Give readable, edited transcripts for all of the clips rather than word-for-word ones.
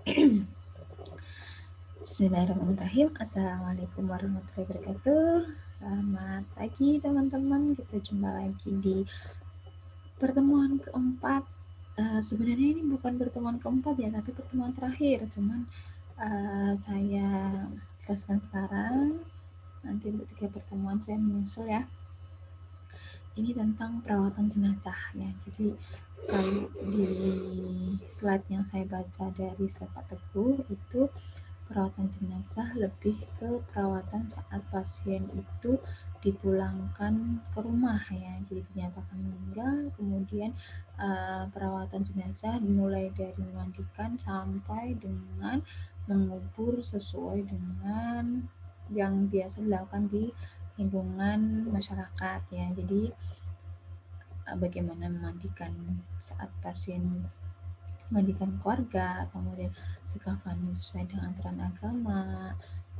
Bismillahirrahmanirrahim. Assalamualaikum warahmatullahi wabarakatuh. Selamat pagi teman-teman. Kita jumpa lagi di pertemuan keempat. Sebenarnya ini bukan pertemuan keempat ya, tapi pertemuan terakhir. Cuman saya jelaskan sekarang. Nanti untuk 3 pertemuan saya menyusul ya. Ini tentang perawatan jenazah ya. Jadi kalau di slide yang saya baca dari Pak Teguh itu perawatan jenazah lebih ke perawatan saat pasien itu dipulangkan ke rumah ya, jadi dinyatakan meninggal, kemudian perawatan jenazah dimulai dari memandikan sampai dengan mengubur sesuai dengan yang biasa dilakukan di lingkungan masyarakat ya. Jadi bagaimana memandikan saat pasien, memandikan keluarga, kemudian dikafani sesuai dengan aturan agama,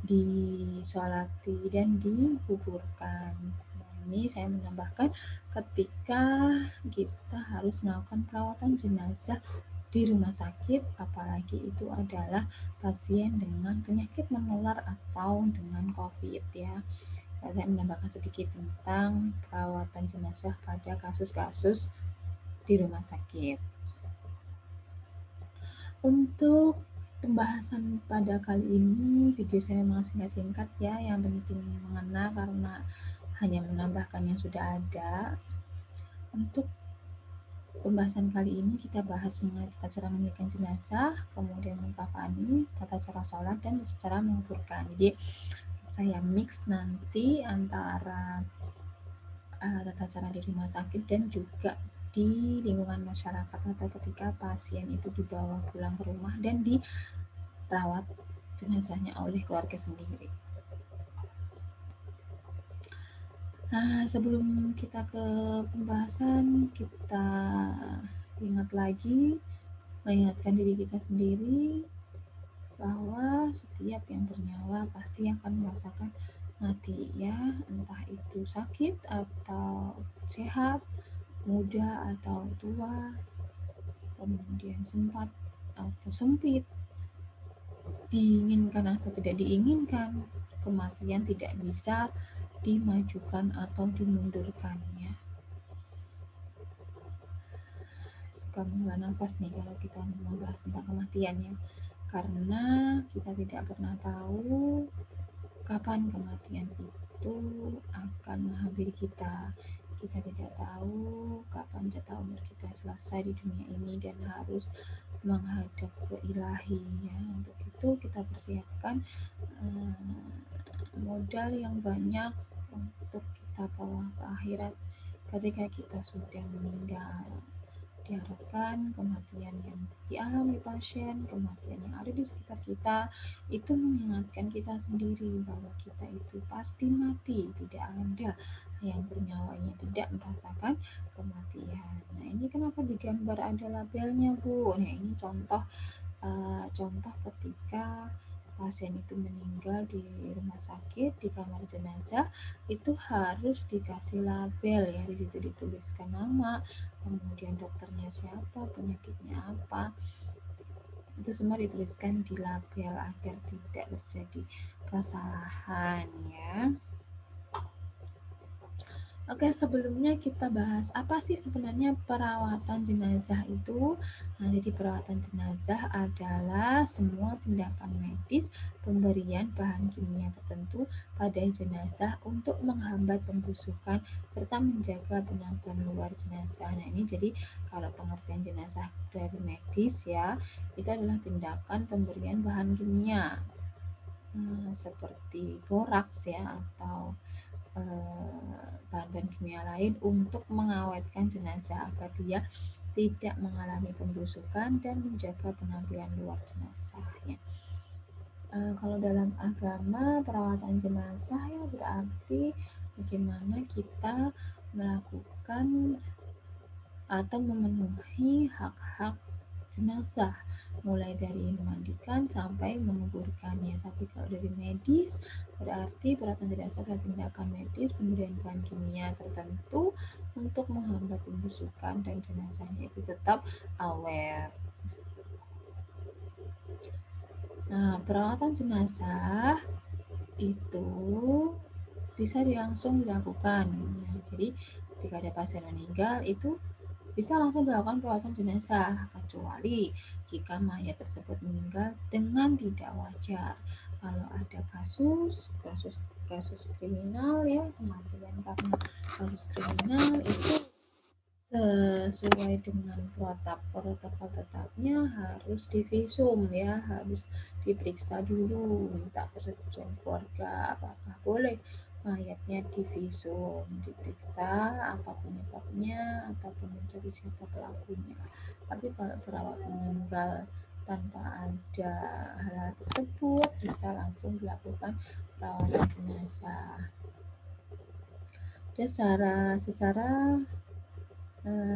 disolati dan dikuburkan. Nah, ini saya menambahkan ketika kita harus melakukan perawatan jenazah di rumah sakit, apalagi itu adalah pasien dengan penyakit menular atau dengan COVID ya. Saya menambahkan sedikit tentang perawatan jenazah pada kasus-kasus di rumah sakit. Untuk pembahasan pada kali ini, video saya memang singkat-singkat ya, yang penting mengena karena hanya menambahkan yang sudah ada. Untuk pembahasan kali ini kita bahas mengenai tata cara memandikan jenazah, kemudian mengkafani, tata cara sholat, dan tata cara menguburkan. Jadi saya mix nanti antara tata cara di rumah sakit dan juga di lingkungan masyarakat atau ketika pasien itu dibawa pulang ke rumah dan dirawat jenazahnya oleh keluarga sendiri. Nah, sebelum kita ke pembahasan, kita ingat lagi, mengingatkan diri kita sendiri bahwa setiap yang bernyawa pasti akan merasakan mati ya, entah itu sakit atau sehat, muda atau tua, kemudian sempat atau sempit, diinginkan atau tidak diinginkan, kematian tidak bisa dimajukan atau dimundurkannya. Suka menghela nafas nih kalau kita membahas tentang kematian ya, karena kita tidak pernah tahu kapan kematian itu akan menghampiri kita. Kita tidak tahu kapan jatah umur kita selesai di dunia ini dan harus menghadap ke ilahi ya. Untuk itu kita persiapkan modal yang banyak untuk kita bawa ke akhirat ketika kita sudah meninggal. Diharapkan kematian yang dialami pasien, kematian yang ada di sekitar kita itu mengingatkan kita sendiri bahwa kita itu pasti mati, tidak ada yang bernyawa tidak merasakan kematian. Nah, ini kenapa digambar ada labelnya, Bu? Nah, ini contoh ketika pasien itu meninggal di rumah sakit, di kamar jenazah, itu harus dikasih label ya, di situ dituliskan nama, kemudian dokternya siapa, penyakitnya apa, itu semua dituliskan di label agar tidak terjadi kesalahan ya. Oke, sebelumnya kita bahas apa sih sebenarnya perawatan jenazah itu. Nah, jadi perawatan jenazah adalah semua tindakan medis pemberian bahan kimia tertentu pada jenazah untuk menghambat pembusukan serta menjaga penampilan luar jenazah. Nah, ini jadi kalau pengertian jenazah dari medis ya, itu adalah tindakan pemberian bahan kimia. Seperti boraks ya atau bahan-bahan kimia lain untuk mengawetkan jenazah agar dia tidak mengalami pembusukan dan menjaga penampilan luar jenazahnya. Kalau dalam agama perawatan jenazah ya berarti bagaimana kita melakukan atau memenuhi hak-hak jenazah mulai dari memandikan sampai menguburkannya. Tapi kalau dari medis berarti perawatan jenazah adalah tindakan medis pemberian bahan kimia tertentu untuk menghambat pembusukan dan jenazahnya itu tetap awet. Nah, perawatan jenazah itu bisa langsung dilakukan. Nah, jadi ketika ada pasien meninggal itu bisa langsung dilakukan perawatan jenazah, kecuali jika mayat tersebut meninggal dengan tidak wajar. Kalau ada kasus kriminal ya, kematian karena kasus kriminal itu sesuai dengan protokol tetapnya harus divisum ya, harus diperiksa dulu, minta persetujuan keluarga apakah boleh mayatnya divisum, diperiksa apa penyebabnya ataupun mencari siapa pelakunya. Tapi kalau perawat meninggal tanpa ada hal tersebut bisa langsung dilakukan perawatan jenazah. Dan secara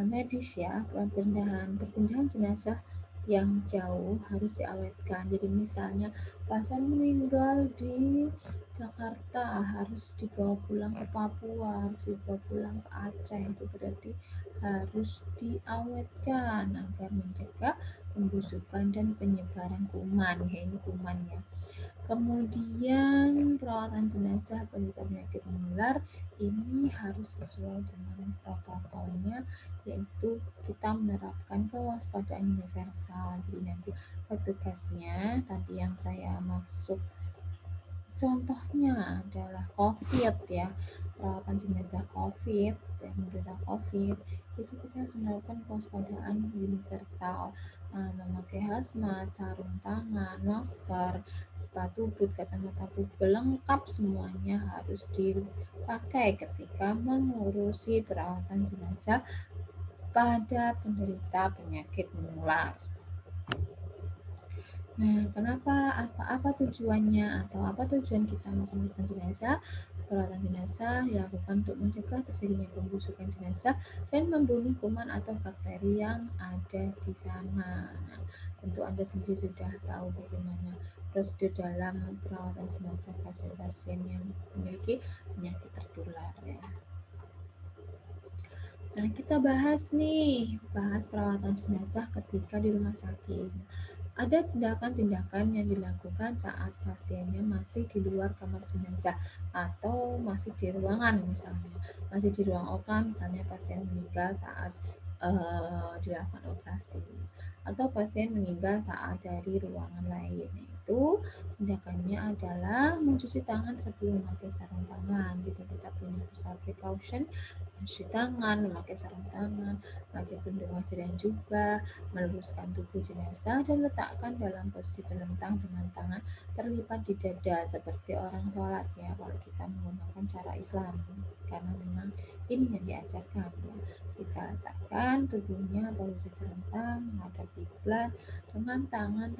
medis ya, perpindahan jenazah yang jauh harus diawetkan. Jadi misalnya pasien meninggal di Jakarta harus dibawa pulang ke Papua, harus dibawa pulang ke Aceh, itu berarti harus diawetkan agar mencegah pembusukan dan penyebaran kuman, ya ini kumannya. Kemudian perawatan jenazah penderita penyakit menular ini harus sesuai dengan protokolnya, yaitu kita menerapkan kewaspadaan universal. Jadi nanti petugasnya tadi yang saya maksud contohnya adalah COVID ya, perawatan jenazah COVID yang menderita COVID itu kita harus melakukan kewaspadaan universal, memakai hazmat, sarung tangan, masker, sepatu boot, kacamata bubble lengkap semuanya harus dipakai ketika mengurusi perawatan jenazah pada penderita penyakit menular. Nah, apa tujuannya atau apa tujuan kita melakukan jenazah? Perawatan jenazah dilakukan untuk mencegah terjadinya pembusukan jenazah dan membunuh kuman atau bakteri yang ada di sana. Nah, tentu Anda sendiri sudah tahu bagaimana prosedur dalam perawatan jenazah pasien-pasien yang memiliki penyakit tertular ya. Nah, kita bahas perawatan jenazah ketika di rumah sakit. Ada tindakan-tindakan yang dilakukan saat pasiennya masih di luar kamar jenazah atau masih di ruangan misalnya, masih di ruang OKA misalnya pasien meninggal saat dilakukan operasi atau pasien meninggal saat dari ruangan lain. Itu tindakannya adalah mencuci tangan sebelum memakai sarung tangan. Jadi kita punya besar precaution mencuci tangan, memakai sarung tangan, memakai pelindung wajah dan jubah, meluruskan tubuh jenazah dan letakkan dalam posisi terlentang dengan tangan terlipat di dada seperti orang sholat ya, kalau kita menggunakan cara Islam, karena memang ini yang diajarkan ya. Kita letakkan tubuhnya posisi terlentang menghadap kiblat dengan tangan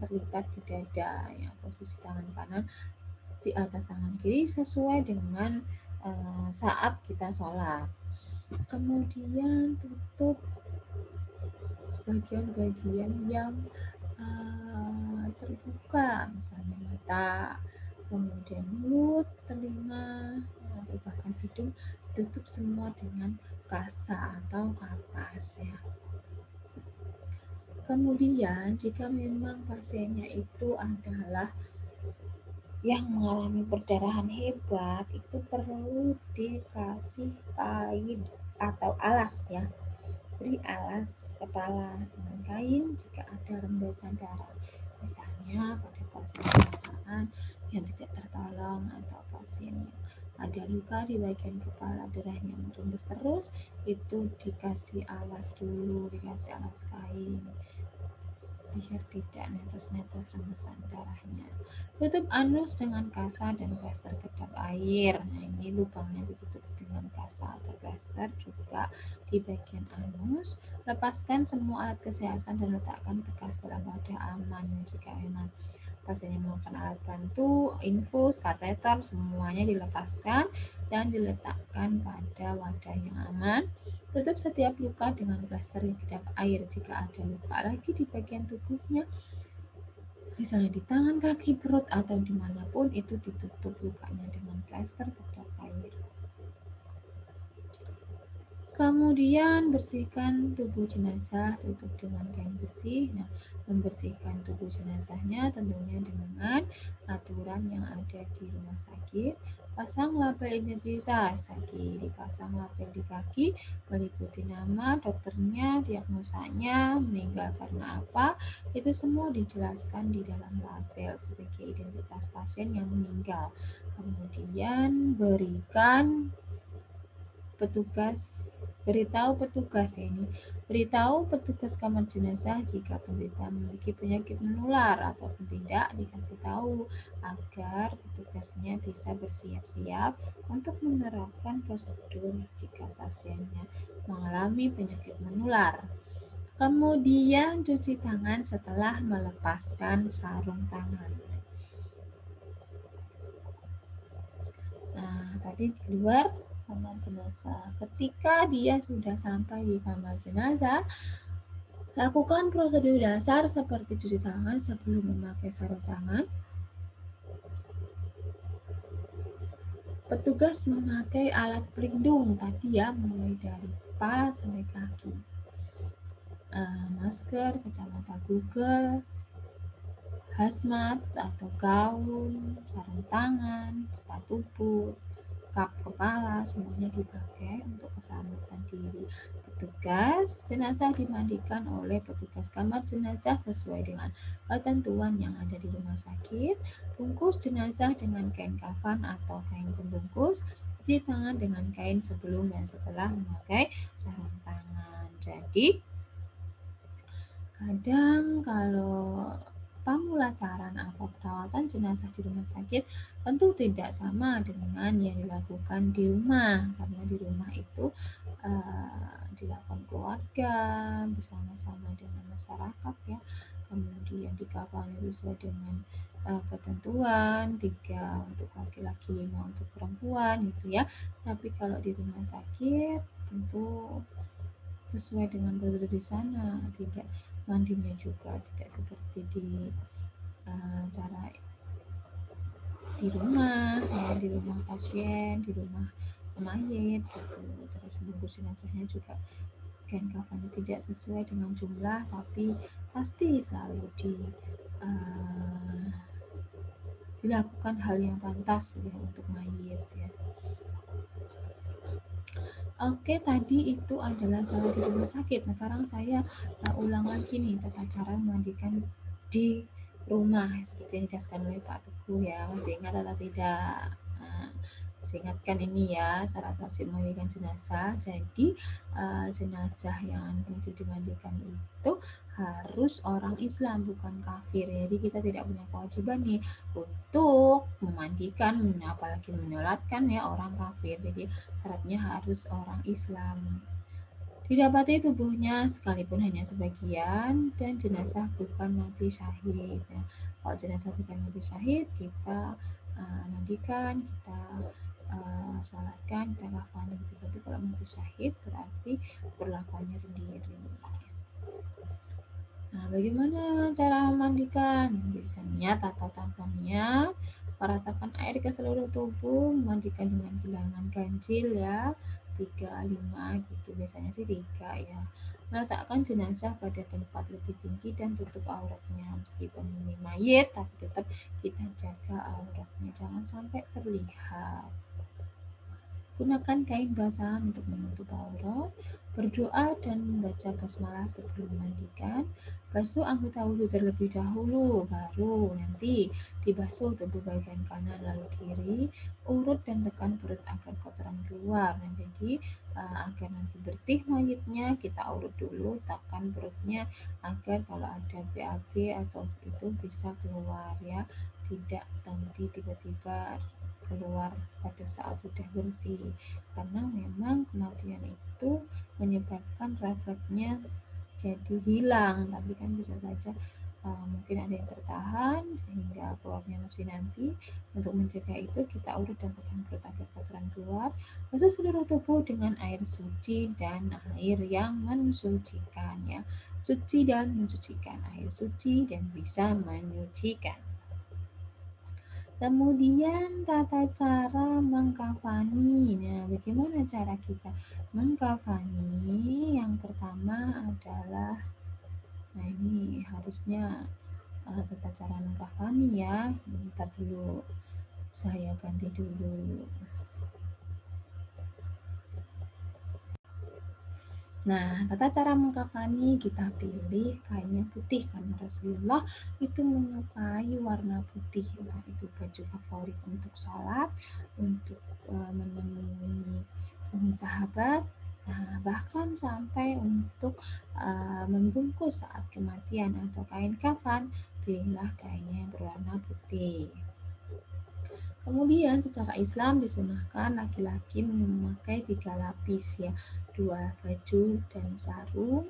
terlipat di dada ya, posisi tangan kanan di atas tangan kiri sesuai dengan saat kita sholat. Kemudian tutup bagian-bagian yang terbuka, misalnya mata, kemudian mulut, telinga, atau bahkan hidung, tutup semua dengan kasa atau kapas ya. Kemudian jika memang pasiennya itu adalah yang mengalami perdarahan hebat, itu perlu dikasih kain atau alas ya, beri alas kepala dengan kain jika ada rembesan darah, misalnya pada pasien kecelakaan yang tidak tertolong atau pasien yang ada luka di bagian kepala darahnya menembus terus, itu dikasih alas dulu, dikasih alas kain biar tidak netes-netes rembesan darahnya. Tutup anus dengan kasa dan plester kedap air. Nah, ini lubangnya ditutup dengan kasa atau plester juga di bagian anus. Lepaskan semua alat kesehatan dan letakkan bekas dalam wadah aman. Jika memang pasiennya menggunakan alat bantu, infus, kateter, semuanya dilepaskan dan diletakkan pada wadah yang aman. Tutup setiap luka dengan plester yang kedap air. Jika ada luka lagi di bagian tubuhnya, misalnya di tangan, kaki, perut, atau dimanapun, itu ditutup lukanya dengan plester kedap air. Kemudian bersihkan tubuh jenazah, tutup dengan kain bersih. Nah, membersihkan tubuh jenazahnya tentunya dengan aturan yang ada di rumah sakit. Pasang label identitas, tadi dipasang label di kaki, meliputi nama, dokternya, diagnosanya, meninggal karena apa, itu semua dijelaskan di dalam label sebagai identitas pasien yang meninggal. Kemudian berikan petugas beritahu petugas ya ini beritahu petugas kamar jenazah jika penderita memiliki penyakit menular ataupun tidak dikasih tahu agar petugasnya bisa bersiap-siap untuk menerapkan prosedur jika pasiennya mengalami penyakit menular. Kemudian cuci tangan setelah melepaskan sarung tangan. Nah, tadi di luar kamar jenazah. Ketika dia sudah sampai di kamar jenazah, lakukan prosedur dasar seperti cuci tangan sebelum memakai sarung tangan. Petugas memakai alat pelindung tadi ya, mulai dari kepala sampai kaki. Masker, kacamata Google, hazmat atau gaun, sarung tangan, sepatu boot, kap kepala, semuanya dipakai untuk keselamatan diri. Petugas jenazah dimandikan oleh petugas kamar jenazah sesuai dengan ketentuan yang ada di rumah sakit. Bungkus jenazah dengan kain kafan atau kain pembungkus, cuci tangan dengan kain sebelum dan setelah memakai sarung tangan. Jadi kadang kalau pemulasaran atau perawatan jenazah di rumah sakit tentu tidak sama dengan yang dilakukan di rumah, karena di rumah itu dilakukan keluarga bersama-sama dengan masyarakat ya. Kemudian dikawal sesuai dengan ketentuan 3 untuk laki-laki, 5 untuk perempuan gitu ya. Tapi kalau di rumah sakit tentu sesuai dengan prosedur di sana, tidak mandinya juga tidak seperti di cara di rumah pasien, di rumah mayit gitu. Terus bungkus jenazahnya juga kain kafannya tidak sesuai dengan jumlah, tapi pasti selalu uh, dilakukan hal yang pantas ya untuk mayit ya. Oke, tadi itu adalah cara di rumah sakit. Nah, sekarang saya ulang lagi nih tata cara memandikan di rumah seperti yang dijelaskan oleh Pak Teguh ya. Masih ingat atau tidak? Nah, saya ingatkan ini ya syarat wajib memandikan jenazah. Jadi jenazah yang wajib dimandikan itu harus orang Islam bukan kafir. Jadi kita tidak punya kewajiban nih untuk memandikan, apalagi menyolatkan ya orang kafir. Jadi syaratnya harus orang Islam. Didapati tubuhnya sekalipun hanya sebagian dan jenazah bukan mati syahid. Nah, kalau jenazah bukan mati syahid, kita mandikan, kita sholatkan, kita kafani gitu. Tapi kalau mati syahid berarti perlakuannya sendiri. Nah, bagaimana cara memandikan? Bisa niat atau tanpa niat, meratakan air ke seluruh tubuh, memandikan dengan bilangan ganjil ya, 3, 5 gitu, biasanya sih 3 ya. Meletakkan jenazah pada tempat lebih tinggi dan tutup auratnya, meskipun ini mayat, tapi tetap kita jaga auratnya, jangan sampai terlihat. Gunakan kain basahan untuk menutup aurat, berdoa dan membaca basmalah sebelum memandikan, basuh anggota wudhu terlebih dahulu, baru nanti dibasuh tubuh bagian kanan lalu kiri, urut dan tekan perut agar kotoran keluar. Nah, jadi agar nanti bersih mayitnya, kita urut dulu, tekan perutnya agar kalau ada BAB atau itu bisa keluar ya, tidak nanti tiba-tiba keluar pada saat sudah bersih, karena memang kematian itu menyebabkan refleksnya jadi hilang, tapi kan bisa saja mungkin ada yang tertahan sehingga keluarnya masih nanti. Untuk mencegah itu kita urut dan tekan perut agar kotoran keluar, basuh seluruh tubuh dengan air suci dan air yang mensucikan ya, suci dan mensucikan, air suci dan bisa menyucikan. Kemudian tata cara mengkafani. Nah, bagaimana cara kita mengkafani? Yang pertama adalah, nah ini harusnya tata cara mengkafani ya. Bentar dulu, saya ganti dulu. Nah, tata cara mengkafani kita pilih kainnya putih karena Rasulullah itu menyukai warna putih. Entah itu baju favorit untuk sholat, untuk menemui sahabat, nah bahkan sampai untuk membungkus saat kematian atau kain kafan, pilihlah kainnya yang berwarna putih. Kemudian secara Islam disunahkan laki-laki memakai 3 lapis ya, 2 baju dan sarung.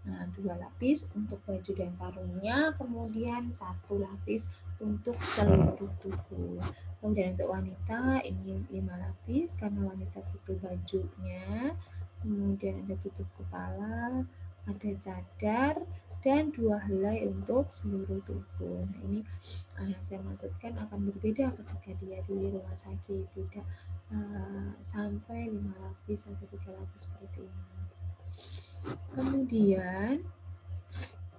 Nah, 2 lapis untuk baju dan sarungnya, kemudian 1 lapis untuk seluruh tubuh. Kemudian untuk wanita ini 5 lapis karena wanita butuh bajunya. Kemudian ada tutup kepala, ada cadar, dan 2 helai untuk seluruh tubuh. Nah, ini yang saya maksudkan akan berbeda ketika dia di rumah sakit, tidak sampai 5 lapis atau 3 lapis seperti ini. Kemudian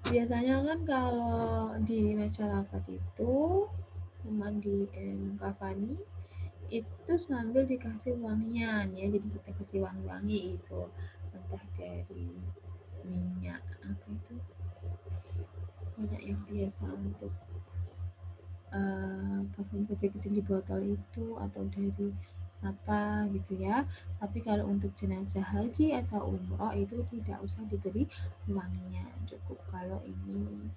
biasanya kan kalau di masyarakat itu mandi kafani itu sambil dikasih wangian ya, jadi kita kasih wangi-wangi itu entah dari minyak apa itu, minyak yang biasa untuk parfum kecil-kecil di botol itu atau dari apa gitu ya. Tapi kalau untuk jenazah haji atau umroh itu tidak usah diberi wanginya, cukup kalau ini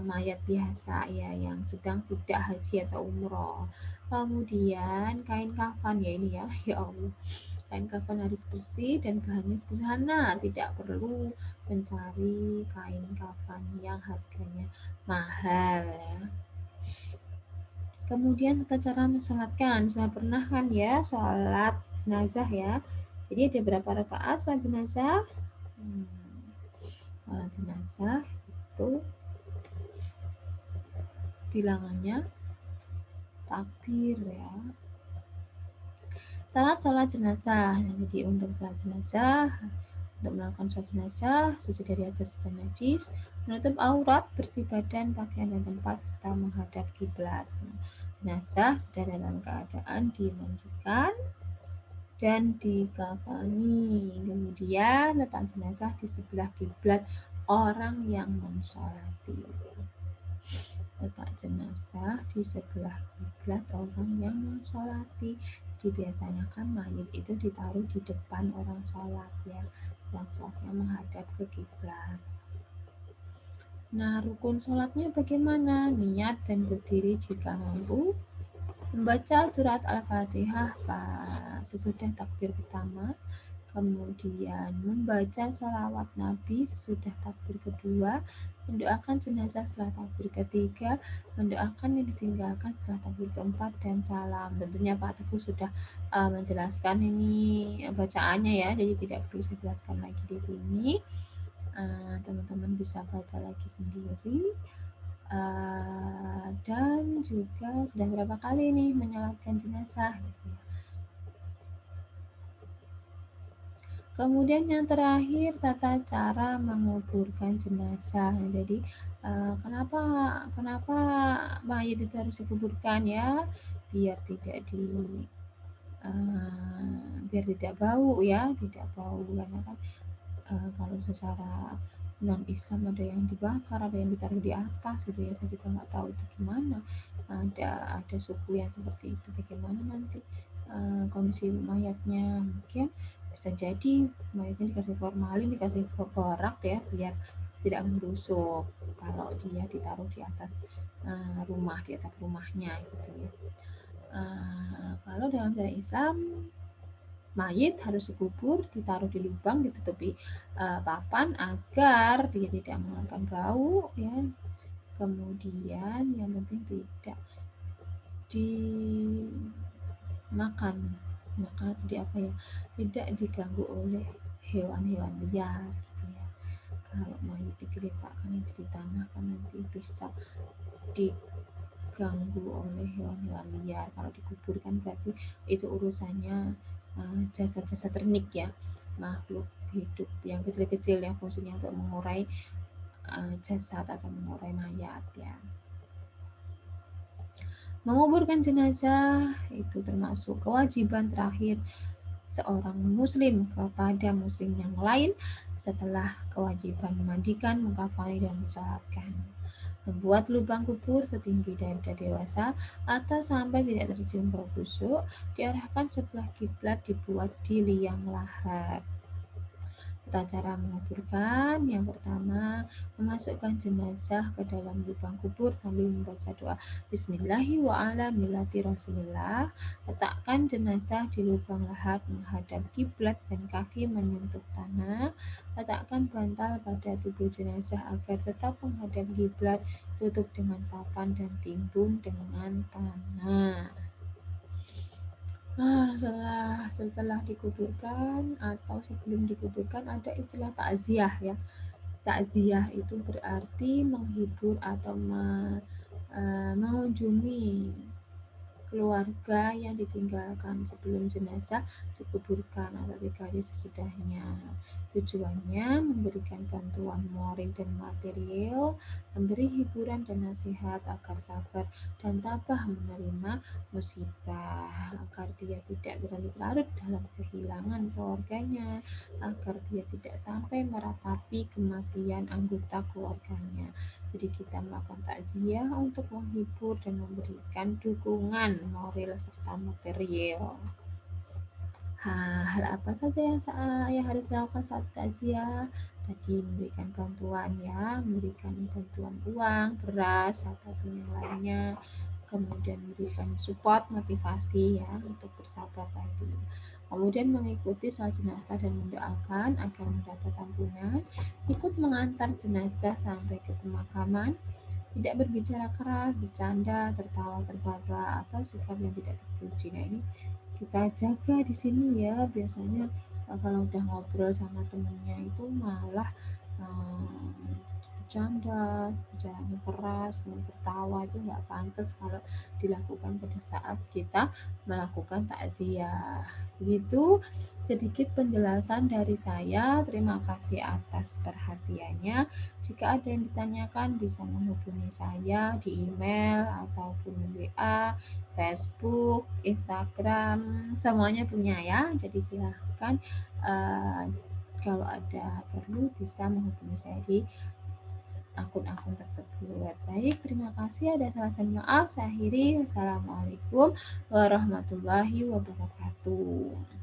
mayat biasa ya yang sedang tidak haji atau umroh. Kemudian kain kafan ya ini ya, ya Allah. Kain kafan harus bersih dan bahannya sederhana, tidak perlu mencari kain kafan yang harganya mahal ya. Kemudian tata cara mensolatkan. Saya pernah kan ya sholat jenazah ya. Jadi ada berapa rakaat sholat jenazah? Sholat jenazah itu bilangannya takbir ya. Sholat jenazah. Jadi untuk sholat jenazah, untuk melakukan sholat jenazah, suci dari atas dan najis, menutup aurat, bersih badan, pakaian dan tempat, serta menghadap kiblat. Jenazah sudah dalam keadaan dimandikan dan dikafani. Kemudian letak jenazah di sebelah kiblat orang yang mensolati. Letak jenazah di sebelah kiblat orang yang mensolati. Biasanya kan mayit itu ditaruh di depan orang sholat ya, yang sholatnya menghadap ke kiblat. Nah, rukun sholatnya bagaimana? Niat dan berdiri jika mampu. Membaca surat Al-Fatihah sesudah takbir pertama, kemudian membaca sholawat Nabi sesudah takbir kedua, mendoakan jenazah setelah takbir ketiga, mendoakan yang ditinggalkan setelah takbir keempat, dan salam. Tentunya Pak Teguh sudah menjelaskan ini bacaannya ya, jadi tidak perlu saya jelaskan lagi di sini. Teman-teman bisa baca lagi sendiri. Dan juga sudah berapa kali nih menyolatkan jenazah gitu ya. Kemudian yang terakhir tata cara menguburkan jenazah. Jadi kenapa mayat itu harus dikuburkan ya? Biar tidak bau ya, tidak bau karena kan kalau secara non Islam ada yang dibakar, ada yang ditaruh di atas gitu ya, saya juga nggak tahu itu gimana, ada suku yang seperti itu, bagaimana nanti kondisi mayatnya, mungkin bisa jadi mayatnya dikasih formalin, dikasih borak ya biar tidak membusuk kalau dia ditaruh di atas rumah, di atas rumahnya gitu ya. Kalau dalam syariat Islam mayit harus dikubur, ditaruh di lubang, ditutupi papan agar dia tidak mengeluarkan bau ya. Kemudian yang penting tidak dimakan tidak diganggu oleh hewan-hewan liar gitu ya. Kalau mayit diletakkan di tanah kan nanti bisa di terganggu oleh hewan-hewan liar. Kalau dikuburkan berarti itu urusannya jasad-jasad ternik ya, makhluk hidup yang kecil-kecil yang fungsinya untuk mengurai jasad atau mengurai mayat ya. Menguburkan jenazah itu termasuk kewajiban terakhir seorang muslim kepada muslim yang lain setelah kewajiban memandikan, mengkafani, dan mensolatkan. Membuat lubang kubur setinggi dada dewasa atau sampai tidak tercium bau busuk, diarahkan sebelah kiblat, dibuat di liang lahat. Tata cara menguburkan, yang pertama, memasukkan jenazah ke dalam lubang kubur sambil membaca doa Bismillahi wa ala millati Rasulillah. Letakkan jenazah di lubang lahat menghadap kiblat dan kaki menyentuh tanah. Letakkan bantal pada tubuh jenazah agar tetap menghadap kiblat, tutup dengan papan dan timbun dengan tanah. Setelah dikuburkan atau sebelum dikuburkan ada istilah takziah ya. Takziah itu berarti menghibur atau mengunjungi keluarga yang ditinggalkan sebelum jenazah dikuburkan atau 3 hari sesudahnya. Tujuannya memberikan bantuan moral dan material, memberi hiburan dan nasihat agar sabar dan tabah menerima musibah, agar dia tidak berlarut-larut dalam kehilangan keluarganya, agar dia tidak sampai meratapi kematian anggota keluarganya. Jadi kita melakukan takziah untuk menghibur dan memberikan dukungan moral serta material. Hal apa saja yang harus dilakukan saat takziah? Tadi memberikan bantuan ya, memberikan bantuan uang, beras, ataupun yang lainnya. Kemudian memberikan support, motivasi ya untuk bersabar tadi. Kemudian mengikuti sholat jenazah dan mendoakan agar mendapat ampunan. Ikut mengantar jenazah sampai ke pemakaman. Tidak berbicara keras, bercanda, tertawa terbahak, atau sikap yang tidak terpuji. Nah ini kita jaga di sini ya. Biasanya kalau udah ngobrol sama temennya itu malah bercanda, bicara keras, tertawa itu nggak pantas kalau dilakukan pada saat kita melakukan takziah. Begitu sedikit penjelasan dari saya. Terima kasih atas perhatiannya. Jika ada yang ditanyakan bisa menghubungi saya di email ataupun WA, Facebook, Instagram, semuanya punya ya. Jadi silahkan kalau ada perlu bisa menghubungi saya di akun-akun tersebut. Baik, terima kasih. Ada salah maaf. Saya akhiri. Wassalamualaikum warahmatullahi wabarakatuh.